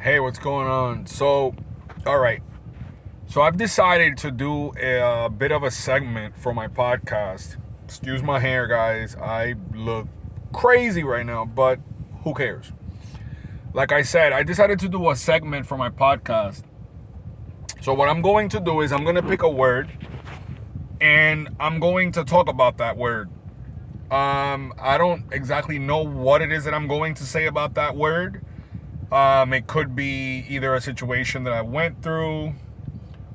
Hey, what's going on? All right. So I've decided to do a bit of a segment for my podcast. Excuse my hair, guys. I look crazy right now, but who cares? Like I said, I decided to do a segment for my podcast. So what I'm going to do is I'm going to pick a word and I'm going to talk about that word. I don't exactly know what it is that I'm going to say about that word. It could be either a situation that I went through,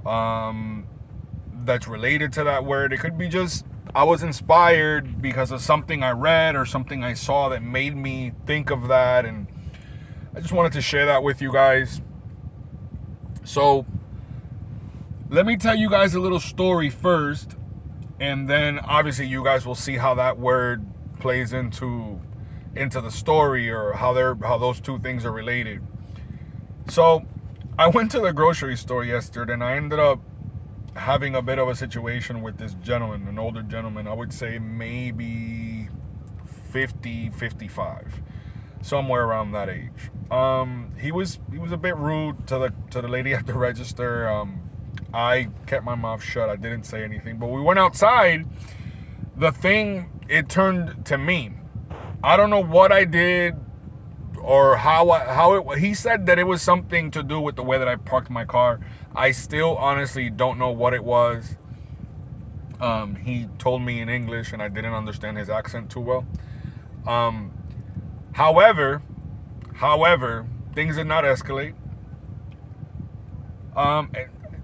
um, that's related to that word. It could be just I was inspired because of something I read or something I saw that made me think of that, and I just wanted to share that with you guys. So let me tell you guys a little story first, and then obviously you guys will see how that word plays into the story, or how those two things are related. So I went to the grocery store yesterday and I ended up having a bit of a situation with this gentleman, an older gentleman. I would say maybe 50, 55, somewhere around that age. He was a bit rude to the lady at the register. I kept my mouth shut. I didn't say anything. But we went outside. The thing, it turned to me. I don't know what I did or he said that it was something to do with the way that I parked my car. I still honestly don't know what it was. He told me in English and I didn't understand his accent too well. Um, however, things did not escalate. Um,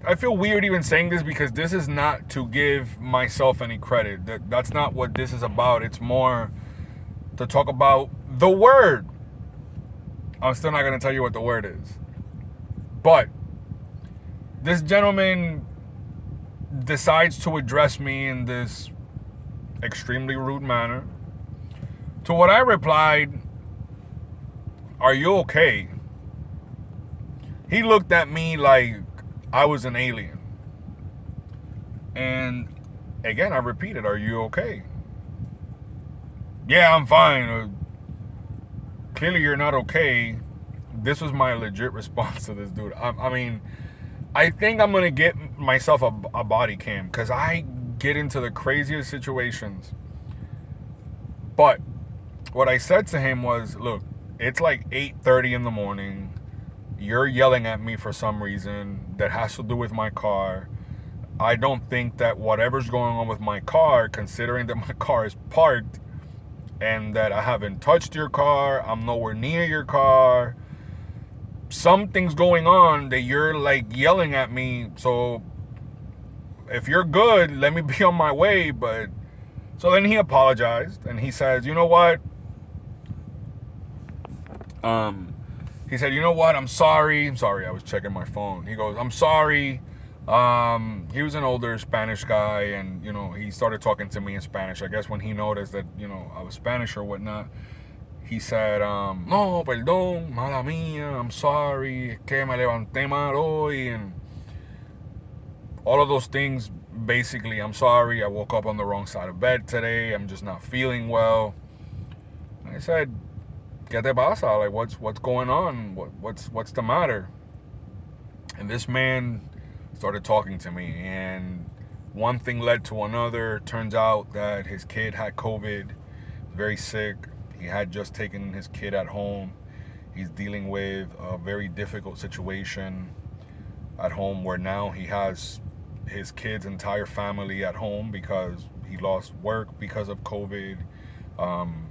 I feel weird even saying this because this is not to give myself any credit. That's not what this is about. It's more to talk about the word. I'm still not going to tell you what the word is. But this gentleman decides to address me in this extremely rude manner. To what I replied, "Are you okay?" He looked at me like I was an alien. And again, I repeated, "Are you okay?" "Yeah, I'm fine." Clearly, you're not okay. This was my legit response to this dude. I mean, I think I'm gonna get myself a body cam because I get into the craziest situations. But what I said to him was, "Look, it's like 8:30 in the morning. You're yelling at me for some reason that has to do with my car. I don't think that whatever's going on with my car, considering that my car is parked and that I haven't touched your car, I'm nowhere near your car. Something's going on that you're like yelling at me. So if you're good, let me be on my way." But so then he apologized and he says, "You know what? Um, he said, you know what? I'm sorry. I'm sorry. I was checking my phone." He goes, "I'm sorry." He was an older Spanish guy, and he started talking to me in Spanish. I guess when he noticed that I was Spanish or whatnot, he said, "No, perdón, mala mía. I'm sorry. Es que me levanté mal hoy," and all of those things. Basically, "I'm sorry. I woke up on the wrong side of bed today. I'm just not feeling well." I said, "¿Qué te pasa? Like, what's going on? What's the matter?" And this man started talking to me, and one thing led to another. Turns out that his kid had COVID, very sick. He had just taken his kid at home. He's dealing with a very difficult situation at home where now he has his kid's entire family at home because he lost work because of COVID. Um,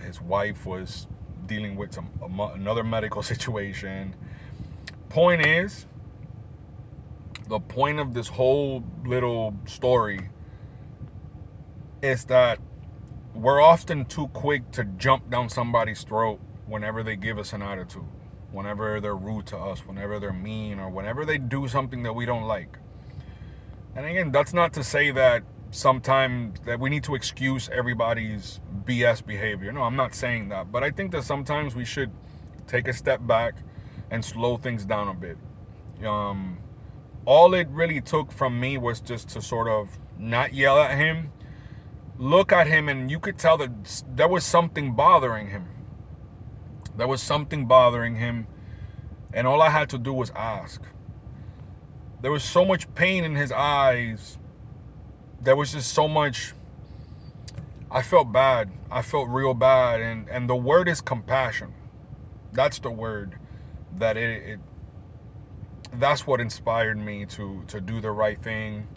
his wife was dealing with another medical situation. Point is, the point of this whole little story is that we're often too quick to jump down somebody's throat whenever they give us an attitude, whenever they're rude to us, whenever they're mean, or whenever they do something that we don't like. And again, that's not to say that sometimes that we need to excuse everybody's BS behavior. No, I'm not saying that. But I think that sometimes we should take a step back and slow things down a bit. All it really took from me was just to sort of not yell at him, look at him, and you could tell that there was something bothering him. There was something bothering him. And all I had to do was ask. There was so much pain in his eyes. There was just so much. I felt bad. I felt real bad. And the word is compassion. That's the word that that's what inspired me to do the right thing.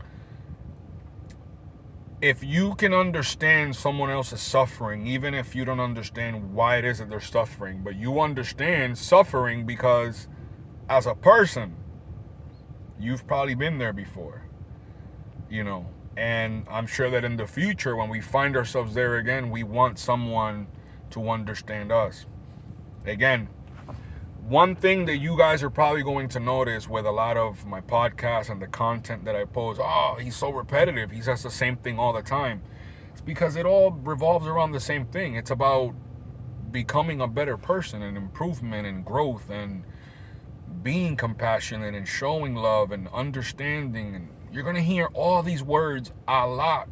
If you can understand someone else's suffering, even if you don't understand why it is that they're suffering, but you understand suffering because as a person, you've probably been there before, and I'm sure that in the future, when we find ourselves there again, we want someone to understand us. Again, one thing that you guys are probably going to notice with a lot of my podcasts and the content that I post, he's so repetitive. He says the same thing all the time. It's because it all revolves around the same thing. It's about becoming a better person and improvement and growth and being compassionate and showing love and understanding. And you're going to hear all these words a lot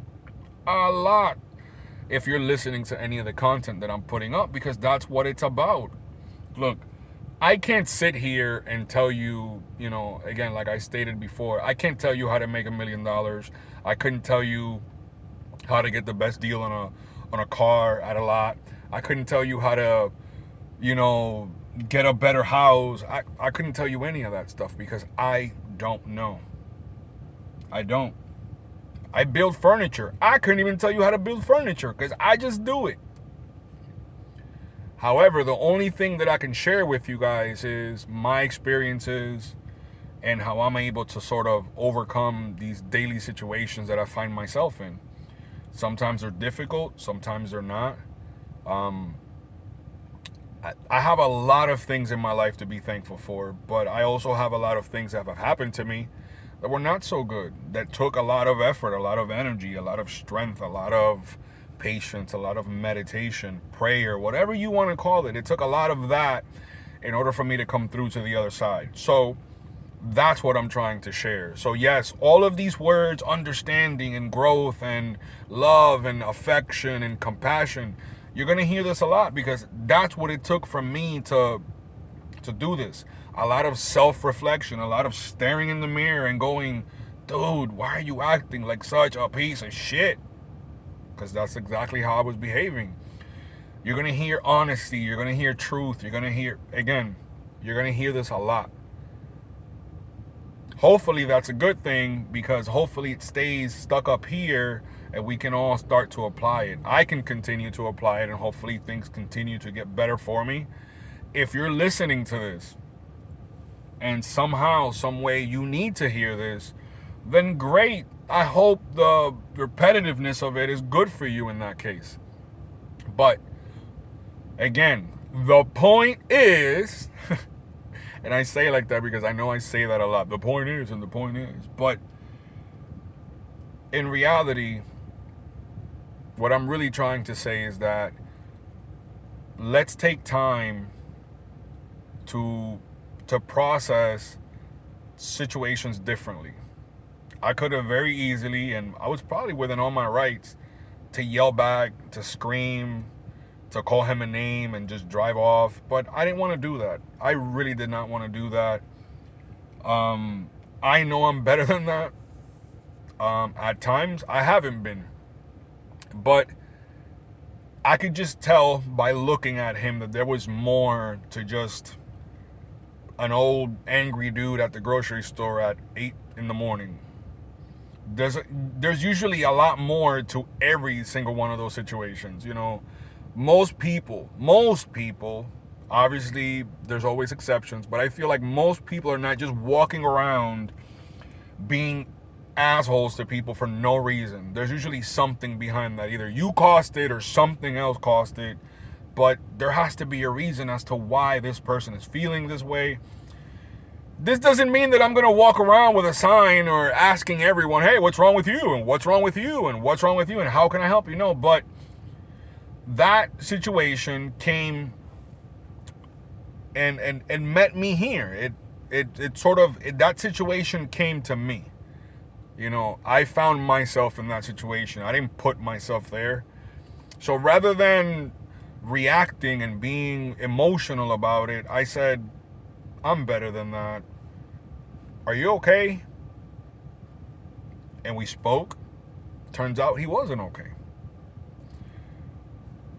if you're listening to any of the content that I'm putting up, because that's what it's about. Look, I can't sit here and tell you, again, like I stated before, I can't tell you how to make $1 million. I couldn't tell you how to get the best deal on a car at a lot. I couldn't tell you how to, get a better house. I couldn't tell you any of that stuff because I don't know. I don't. I build furniture. I couldn't even tell you how to build furniture because I just do it. However, the only thing that I can share with you guys is my experiences and how I'm able to sort of overcome these daily situations that I find myself in. Sometimes they're difficult, sometimes they're not. I have a lot of things in my life to be thankful for, but I also have a lot of things that have happened to me that were not so good, that took a lot of effort, a lot of energy, a lot of strength, a lot of patience, a lot of meditation, prayer, whatever you want to call it. It took a lot of that in order for me to come through to the other side. So that's what I'm trying to share. So yes, all of these words, understanding and growth and love and affection and compassion, you're going to hear this a lot because that's what it took for me to do this. A lot of self-reflection, a lot of staring in the mirror and going, dude, why are you acting like such a piece of shit? Because that's exactly how I was behaving. You're going to hear honesty. You're going to hear truth. You're going to hear this a lot. Hopefully that's a good thing because hopefully it stays stuck up here and we can all start to apply it. I can continue to apply it and hopefully things continue to get better for me. If you're listening to this and somehow, some way you need to hear this, then great. I hope the repetitiveness of it is good for you in that case. But again, the point is, and I say it like that because I know I say that a lot. The point is, and the point is. But in reality, what I'm really trying to say is that let's take time to process situations differently. I could have very easily, and I was probably within all my rights, to yell back, to scream, to call him a name and just drive off. But I didn't want to do that. I really did not want to do that. I know I'm better than that. At times, I haven't been. But I could just tell by looking at him that there was more to just an old angry dude at the grocery store at 8 in the morning. There's usually a lot more to every single one of those situations. Most people, obviously there's always exceptions, but I feel like most people are not just walking around being assholes to people for no reason. There's usually something behind that. Either you caused it or something else caused it, but there has to be a reason as to why this person is feeling this way. This doesn't mean that I'm going to walk around with a sign or asking everyone, hey, what's wrong with you? And what's wrong with you? And what's wrong with you? And how can I help you? No, but that situation came and met me here. That situation came to me. I found myself in that situation. I didn't put myself there. So rather than reacting and being emotional about it, I said, I'm better than that. Are you okay? And we spoke. Turns out he wasn't okay.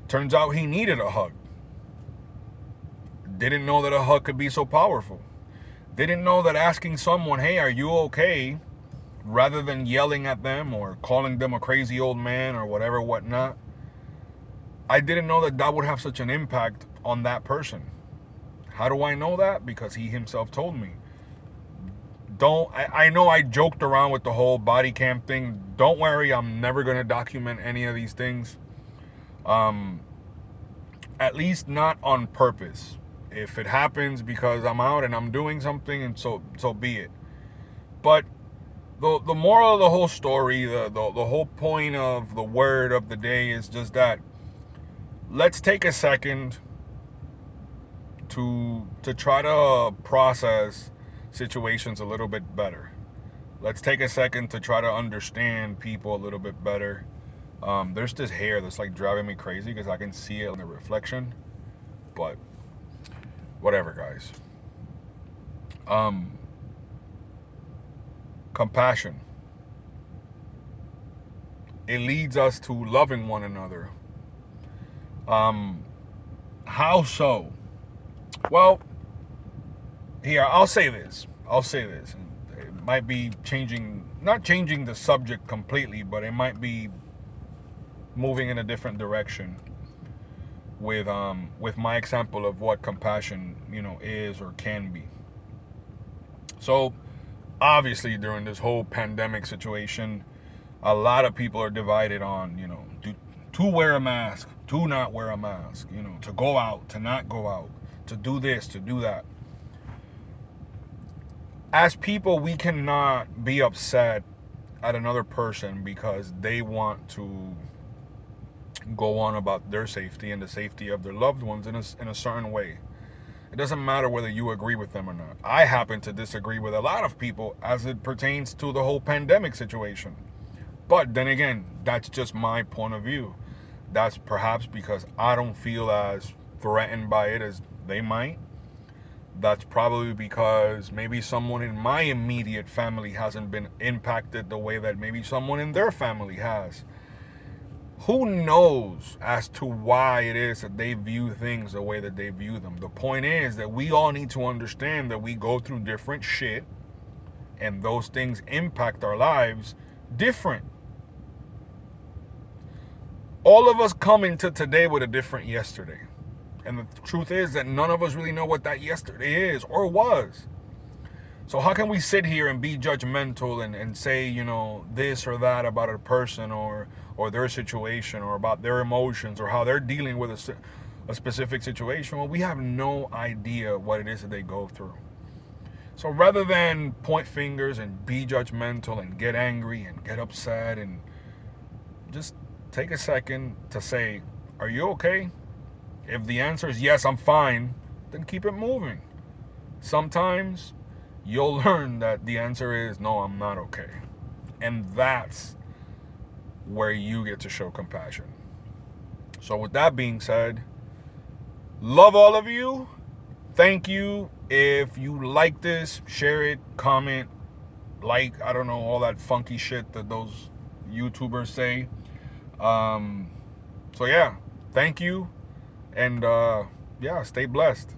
Turns out he needed a hug. Didn't know that a hug could be so powerful. Didn't know that asking someone, hey, are you okay? Rather than yelling at them or calling them a crazy old man or whatever, whatnot. I didn't know that that would have such an impact on that person. How do I know that? Because he himself told me. I know I joked around with the whole body cam thing. Don't worry, I'm never going to document any of these things. At least not on purpose. If it happens because I'm out and I'm doing something, and so be it. But the moral of the whole story, the whole point of the word of the day is just that let's take a second to try to process situations a little bit better. Let's take a second to try to understand people a little bit better. There's this hair that's like driving me crazy because I can see it in the reflection. But whatever, guys. Compassion. It leads us to loving one another. How so? Well, here, I'll say this. It might be not changing the subject completely, but it might be moving in a different direction with my example of what compassion, is or can be. So, obviously, during this whole pandemic situation, a lot of people are divided on, to wear a mask, to not wear a mask, to go out, to not go out, to do this, to do that. As people, we cannot be upset at another person because they want to go on about their safety and the safety of their loved ones in a certain way. It doesn't matter whether you agree with them or not. I happen to disagree with a lot of people as it pertains to the whole pandemic situation. But then again, that's just my point of view. That's perhaps because I don't feel as threatened by it as they might. That's probably because maybe someone in my immediate family hasn't been impacted the way that maybe someone in their family has. Who knows as to why it is that they view things the way that they view them? The point is that we all need to understand that we go through different shit and those things impact our lives different. All of us come into today with a different yesterday. And the truth is that none of us really know what that yesterday is or was. So how can we sit here and be judgmental and say, this or that about a person or their situation or about their emotions or how they're dealing with a specific situation? Well, we have no idea what it is that they go through. So rather than point fingers and be judgmental and get angry and get upset, and just take a second to say, are you okay? If the answer is yes, I'm fine, then keep it moving. Sometimes you'll learn that the answer is no, I'm not okay. And that's where you get to show compassion. So with that being said, love all of you. Thank you. If you like this, share it, comment, I don't know, all that funky shit that those YouTubers say. So yeah, thank you. And stay blessed.